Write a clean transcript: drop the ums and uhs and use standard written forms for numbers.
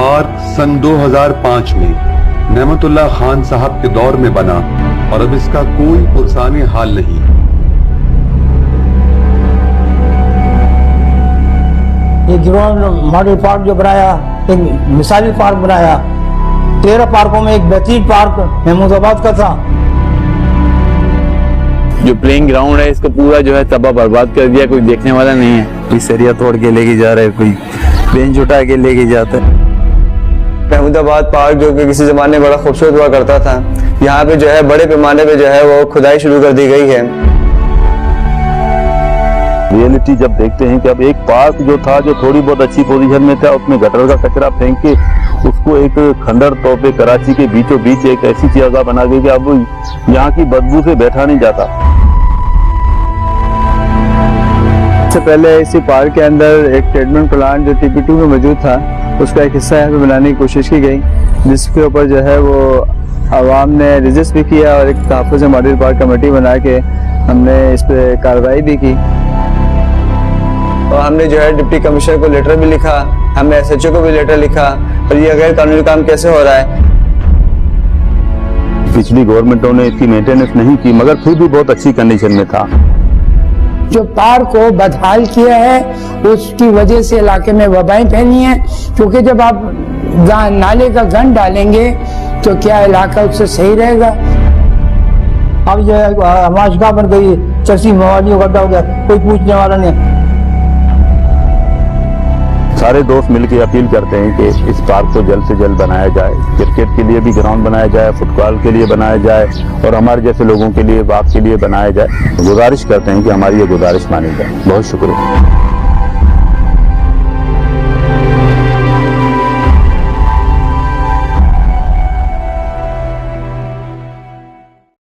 Park सन 2005 में नेमतुल्लाह खान साहब के दौर में बना और अब इसका कोई पुरसाने हाल नहीं। ये गिरोह मॉडल पार्क जो बनाया, एक मिसाली पार्क बनाया। 13 पार्कों में एक बेहतरीन पार्क महमूदाबाद का था। जो प्लेइंग ग्राउंड है इसको पूरा जो है तबाह बर्बाद कर दिया, कोई देखने वाला नहीं है। कोई सरिया तोड़ के लेके जा रहा है, कोई बेंच उठा के लेके जाता है। महमूदाबाद पार्क जो कि किसी जमाने में बड़ा खूबसूरत हुआ करता था, यहाँ पे जो है बड़े पैमाने पे जो है वो खुदाई शुरू कर दी गई है। रियलिटी जब देखते हैं कि अब एक पार्क जो था, जो थोड़ी बहुत अच्छी पोजीशन में था, उसमें गटर का कचरा फेंक के उसको एक खंडर तौर पे कराची के बीचों बीच एक ऐसी जगह बना गई कि अब यहाँ की बदबू से बैठा नहीं जाता। इससे पहले इसी पार्क के अंदर एक ट्रीटमेंट प्लांट जो TP2 में मौजूद था, उसका एक हिस्सा यहाँ पे बनाने की कोशिश की गई, जिसके ऊपर जो है वो आवाम ने रजिस्ट भी किया और एक तहफ़्फ़ुज़ मॉडल पार्क कमेटी बना के हमने इस पर कार्रवाई भी की। और हमने जो है डिप्टी कमिश्नर को लेटर भी लिखा, हमने SHO को भी लेटर लिखा, और ये गैर कानूनी काम कैसे हो रहा है। पिछली गवर्नमेंटों ने इसकी मेंटेनेंस नहीं की, मगर फिर भी बहुत अच्छी कंडीशन में था। जो पार्क को बदहाल किया है, उसकी वजह से इलाके में वबाएं फैली हैं, क्योंकि जब आप नाले का गंद डालेंगे तो क्या इलाका उससे सही रहेगा। अब जो हमाशगा बन गई, चर्ची मवाली गड्ढा हो गया, कोई पूछने वाला नहीं। सारे दोस्त मिलकर अपील करते हैं कि इस पार्क को जल्द से जल्द बनाया जाए, क्रिकेट के लिए भी ग्राउंड बनाया जाए, फुटबॉल के लिए बनाया जाए और हमारे जैसे लोगों के लिए, वॉक के लिए बनाया जाए। गुजारिश करते हैं कि हमारी ये गुजारिश मानी जाए। बहुत शुक्रिया।